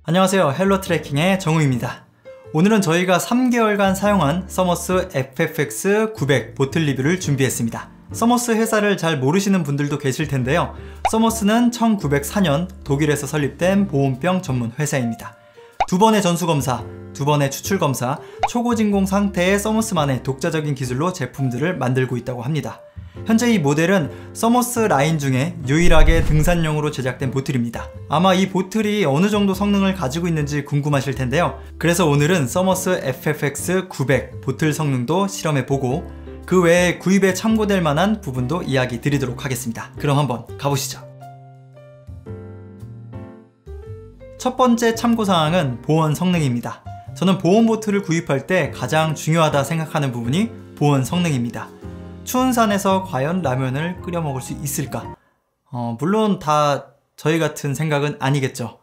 안녕하세요, 헬로트래킹의 정우입니다. 오늘은 저희가 3개월간 사용한 서머스 FFX900 보틀 리뷰를 준비했습니다. 서머스 회사를 잘 모르시는 분들도 계실 텐데요. 서머스는 1904년 독일에서 설립된 보온병 전문 회사입니다. 2번의 전수검사, 2번의 추출검사, 초고진공 상태의 서머스만의 독자적인 기술로 제품들을 만들고 있다고 합니다. 현재 이 모델은 서머스 라인 중에 유일하게 등산용으로 제작된 보틀입니다. 아마 이 보틀이 어느 정도 성능을 가지고 있는지 궁금하실 텐데요. 그래서 오늘은 서머스 FFX900 보틀 성능도 실험해보고 그 외에 구입에 참고될 만한 부분도 이야기 드리도록 하겠습니다. 그럼 한번 가보시죠. 첫 번째 참고사항은 보온 성능입니다. 저는 보온 보틀을 구입할 때 가장 중요하다 생각하는 부분이 보온 성능입니다. 추운 산에서 과연 라면을 끓여 먹을 수 있을까? 물론 다 저희 같은 생각은 아니겠죠.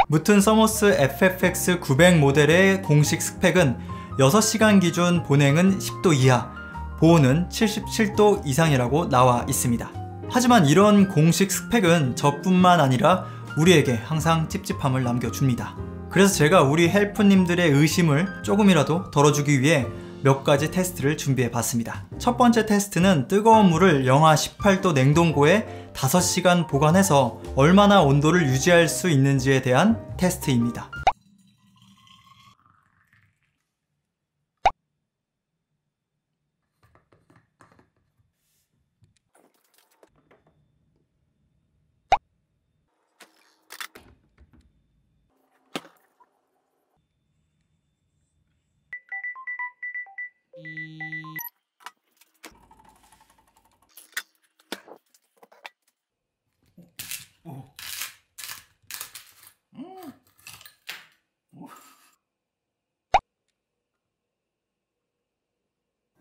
무튼 서머스 FFX900 모델의 공식 스펙은 6시간 기준 보냉은 10도 이하, 보온은 77도 이상이라고 나와 있습니다. 하지만 이런 공식 스펙은 저뿐만 아니라 우리에게 항상 찝찝함을 남겨줍니다. 그래서 제가 우리 헬프님들의 의심을 조금이라도 덜어주기 위해 몇 가지 테스트를 준비해 봤습니다. 첫 번째 테스트는 뜨거운 물을 영하 18도 냉동고에 5시간 보관해서 얼마나 온도를 유지할 수 있는지에 대한 테스트입니다.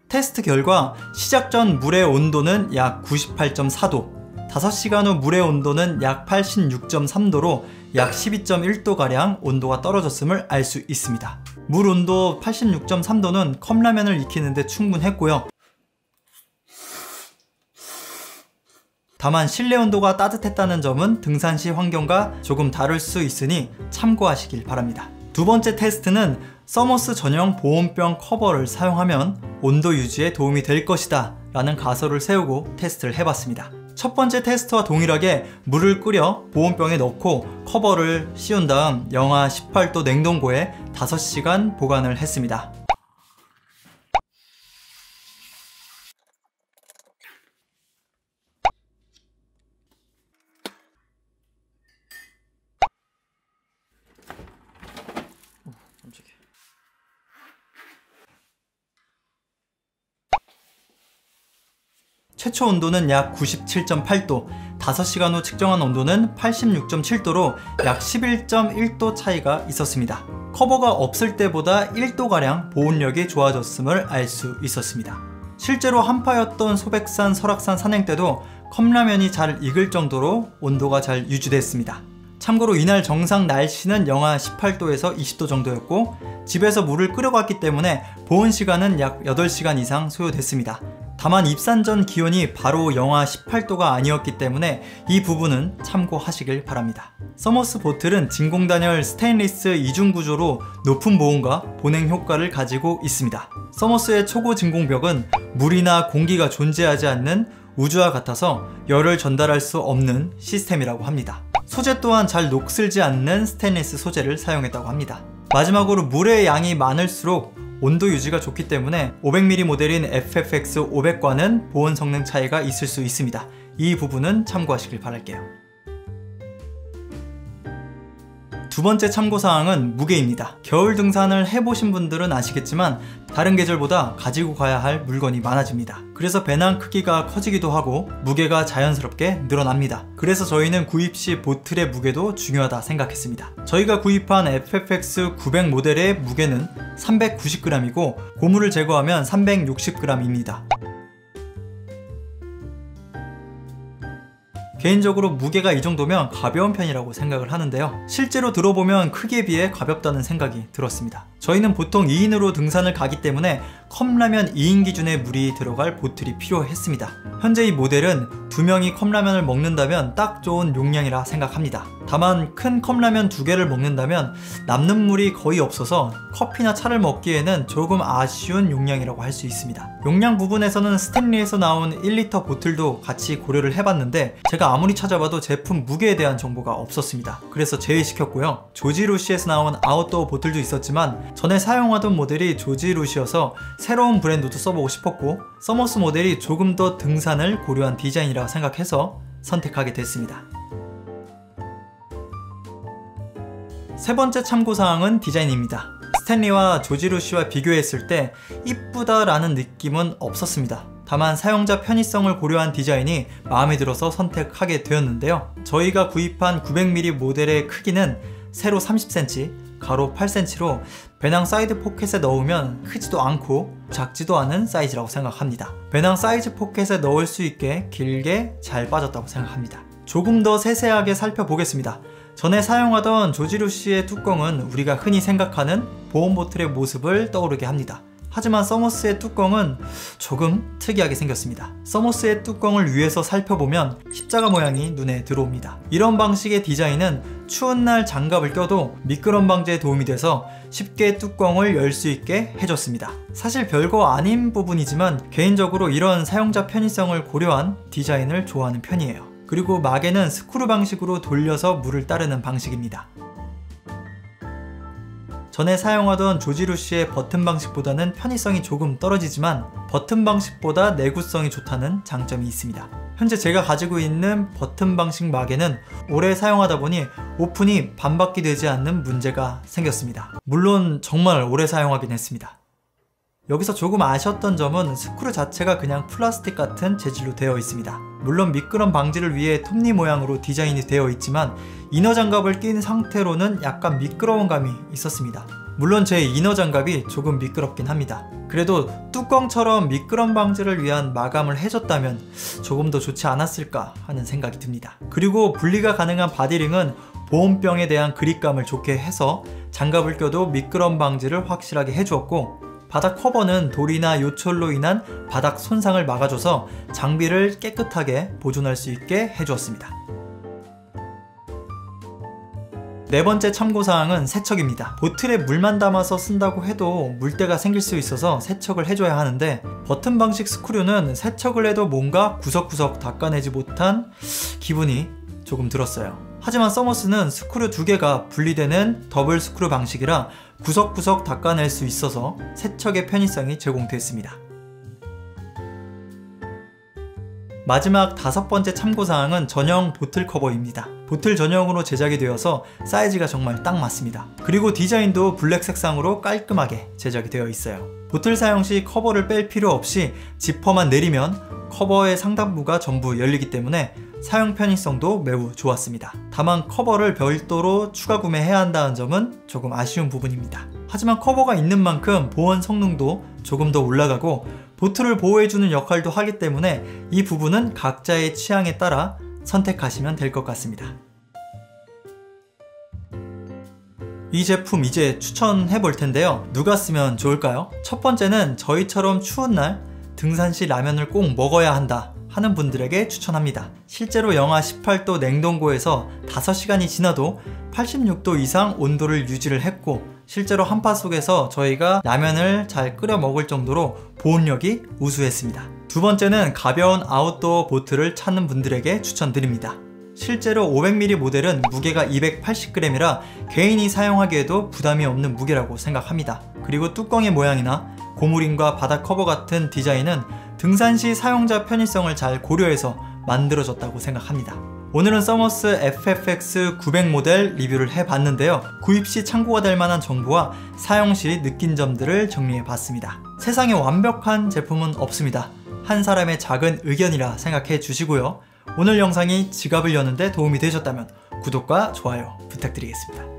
테스트 결과 시작 전 물의 온도는 약 98.4도, 5시간 후 물의 온도는 약 86.3도로 약 12.1도가량 온도가 떨어졌음을 알 수 있습니다. 물 온도 86.3도는 컵라면을 익히는데 충분했고요. 다만 실내 온도가 따뜻했다는 점은 등산시 환경과 조금 다를 수 있으니 참고하시길 바랍니다. 두 번째 테스트는 서머스 전용 보온병 커버를 사용하면 온도 유지에 도움이 될 것이다 라는 가설을 세우고 테스트를 해봤습니다. 첫 번째 테스트와 동일하게 물을 끓여 보온병에 넣고 커버를 씌운 다음 영하 18도 냉동고에 5시간 보관을 했습니다. 최초 온도는 약 97.8도, 5시간 후 측정한 온도는 86.7도로 약 11.1도 차이가 있었습니다. 커버가 없을 때보다 1도가량 보온력이 좋아졌음을 알 수 있었습니다. 실제로 한파였던 소백산, 설악산 산행 때도 컵라면이 잘 익을 정도로 온도가 잘 유지됐습니다. 참고로 이날 정상 날씨는 영하 18도에서 20도 정도였고 집에서 물을 끓여갔기 때문에 보온 시간은 약 8시간 이상 소요됐습니다. 다만 입산 전 기온이 바로 영하 18도가 아니었기 때문에 이 부분은 참고하시길 바랍니다. 서머스 보틀은 진공단열 스테인리스 이중 구조로 높은 보온과 보냉 효과를 가지고 있습니다. 서머스의 초고 진공벽은 물이나 공기가 존재하지 않는 우주와 같아서 열을 전달할 수 없는 시스템이라고 합니다. 소재 또한 잘 녹슬지 않는 스테인리스 소재를 사용했다고 합니다. 마지막으로 물의 양이 많을수록 온도 유지가 좋기 때문에 500ml 모델인 FFX500과는 보온 성능 차이가 있을 수 있습니다. 이 부분은 참고하시길 바랄게요. 두 번째 참고사항은 무게입니다. 겨울 등산을 해보신 분들은 아시겠지만 다른 계절보다 가지고 가야 할 물건이 많아집니다. 그래서 배낭 크기가 커지기도 하고 무게가 자연스럽게 늘어납니다. 그래서 저희는 구입 시 보틀의 무게도 중요하다 생각했습니다. 저희가 구입한 FFX900 모델의 무게는 390g이고 고무를 제거하면 360g입니다. 개인적으로 무게가 이 정도면 가벼운 편이라고 생각을 하는데요. 실제로 들어보면 크기에 비해 가볍다는 생각이 들었습니다. 저희는 보통 2인으로 등산을 가기 때문에 컵라면 2인 기준의 물이 들어갈 보틀이 필요했습니다. 현재 이 모델은 2명이 컵라면을 먹는다면 딱 좋은 용량이라 생각합니다. 다만 큰 컵라면 2개를 먹는다면 남는 물이 거의 없어서 커피나 차를 먹기에는 조금 아쉬운 용량이라고 할 수 있습니다. 용량 부분에서는 스탠리에서 나온 1리터 보틀도 같이 고려를 해봤는데 제가 아무리 찾아봐도 제품 무게에 대한 정보가 없었습니다. 그래서 제외시켰고요. 조지루시에서 나온 아웃도어 보틀도 있었지만 전에 사용하던 모델이 조지루시여서 새로운 브랜드도 써보고 싶었고 서머스 모델이 조금 더 등산을 고려한 디자인이라 생각해서 선택하게 됐습니다. 세 번째 참고사항은 디자인입니다. 스탠리와 조지루시와 비교했을 때 이쁘다라는 느낌은 없었습니다. 다만 사용자 편의성을 고려한 디자인이 마음에 들어서 선택하게 되었는데요. 저희가 구입한 900mm 모델의 크기는 세로 30cm, 가로 8cm로 배낭 사이드 포켓에 넣으면 크지도 않고 작지도 않은 사이즈라고 생각합니다. 배낭 사이즈 포켓에 넣을 수 있게 길게 잘 빠졌다고 생각합니다. 조금 더 세세하게 살펴보겠습니다. 전에 사용하던 조지루시의 뚜껑은 우리가 흔히 생각하는 보온 보틀의 모습을 떠오르게 합니다. 하지만 서머스의 뚜껑은 조금 특이하게 생겼습니다. 서머스의 뚜껑을 위에서 살펴보면 십자가 모양이 눈에 들어옵니다. 이런 방식의 디자인은 추운 날 장갑을 껴도 미끄럼 방지에 도움이 돼서 쉽게 뚜껑을 열 수 있게 해줬습니다. 사실 별거 아닌 부분이지만 개인적으로 이런 사용자 편의성을 고려한 디자인을 좋아하는 편이에요. 그리고 막에는 스크류 방식으로 돌려서 물을 따르는 방식입니다. 전에 사용하던 조지루시의 버튼 방식보다는 편의성이 조금 떨어지지만 버튼 방식보다 내구성이 좋다는 장점이 있습니다. 현재 제가 가지고 있는 버튼 방식 막에는 오래 사용하다 보니 오픈이 반바퀴 되지 않는 문제가 생겼습니다. 물론 정말 오래 사용하긴 했습니다. 여기서 조금 아쉬웠던 점은 스크류 자체가 그냥 플라스틱 같은 재질로 되어 있습니다. 물론 미끄럼 방지를 위해 톱니 모양으로 디자인이 되어 있지만 이너 장갑을 낀 상태로는 약간 미끄러운 감이 있었습니다. 물론 제 이너 장갑이 조금 미끄럽긴 합니다. 그래도 뚜껑처럼 미끄럼 방지를 위한 마감을 해줬다면 조금 더 좋지 않았을까 하는 생각이 듭니다. 그리고 분리가 가능한 바디링은 보온병에 대한 그립감을 좋게 해서 장갑을 껴도 미끄럼 방지를 확실하게 해주었고 바닥 커버는 돌이나 요철로 인한 바닥 손상을 막아줘서 장비를 깨끗하게 보존할 수 있게 해주었습니다. 네 번째 참고사항은 세척입니다. 보틀에 물만 담아서 쓴다고 해도 물때가 생길 수 있어서 세척을 해줘야 하는데 버튼 방식 스크류는 세척을 해도 뭔가 구석구석 닦아내지 못한 기분이 조금 들었어요. 하지만 서머스는 스크류 2개가 분리되는 더블 스크류 방식이라 구석구석 닦아낼 수 있어서 세척의 편의성이 제공됐습니다. 마지막 5번째 참고사항은 전용 보틀 커버입니다. 보틀 전용으로 제작이 되어서 사이즈가 정말 딱 맞습니다. 그리고 디자인도 블랙 색상으로 깔끔하게 제작이 되어 있어요. 보틀 사용 시 커버를 뺄 필요 없이 지퍼만 내리면 커버의 상단부가 전부 열리기 때문에 사용 편의성도 매우 좋았습니다. 다만 커버를 별도로 추가 구매해야 한다는 점은 조금 아쉬운 부분입니다. 하지만 커버가 있는 만큼 보온 성능도 조금 더 올라가고 보틀을 보호해주는 역할도 하기 때문에 이 부분은 각자의 취향에 따라 선택하시면 될 것 같습니다. 이 제품 이제 추천해 볼 텐데요. 누가 쓰면 좋을까요? 첫 번째는 저희처럼 추운 날 등산 시 라면을 꼭 먹어야 한다 하는 분들에게 추천합니다. 실제로 영하 18도 냉동고에서 5시간이 지나도 86도 이상 온도를 유지를 했고 실제로 한파 속에서 저희가 라면을 잘 끓여 먹을 정도로 보온력이 우수했습니다. 두 번째는 가벼운 아웃도어 보틀을 찾는 분들에게 추천드립니다. 실제로 500ml 모델은 무게가 280g이라 개인이 사용하기에도 부담이 없는 무게라고 생각합니다. 그리고 뚜껑의 모양이나 고무링과 바닥 커버 같은 디자인은 등산 시 사용자 편의성을 잘 고려해서 만들어졌다고 생각합니다. 오늘은 서머스 FFX 900 모델 리뷰를 해봤는데요. 구입 시 참고가 될 만한 정보와 사용 시 느낀 점들을 정리해봤습니다. 세상에 완벽한 제품은 없습니다. 한 사람의 작은 의견이라 생각해 주시고요. 오늘 영상이 지갑을 여는데 도움이 되셨다면 구독과 좋아요 부탁드리겠습니다.